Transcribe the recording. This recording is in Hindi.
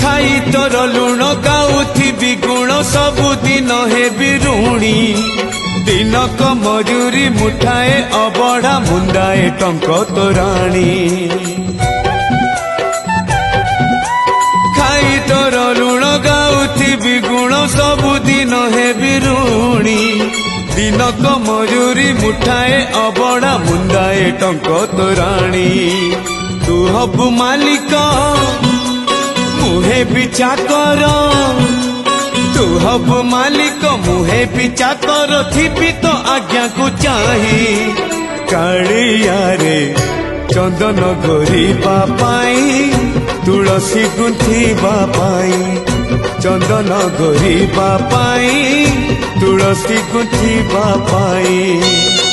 खाई तोर लुण गाउथिबी गुण सबुदिन हेबी ऋणी दिनक मजूरी मुठाए अबढ़ा मुंदाए टंक तोराणी खाई तोर लुण गाउथिबी गुण सबुदिन हेबी ऋणी दिनक मजूरी मुठाए अबढ़ा मुंदाए टंक तोराणी तू हबु मालिक मुहे भी चाकर तू हबु मालिक मुहे भी चाकर थिबी तो आज्ञा को चाही कालिया रे चंदन घोरीबा पाई तुलसी गुंथिबा पाई चंदन घोरीबा पाई तुलसी गुंथिबा पाई।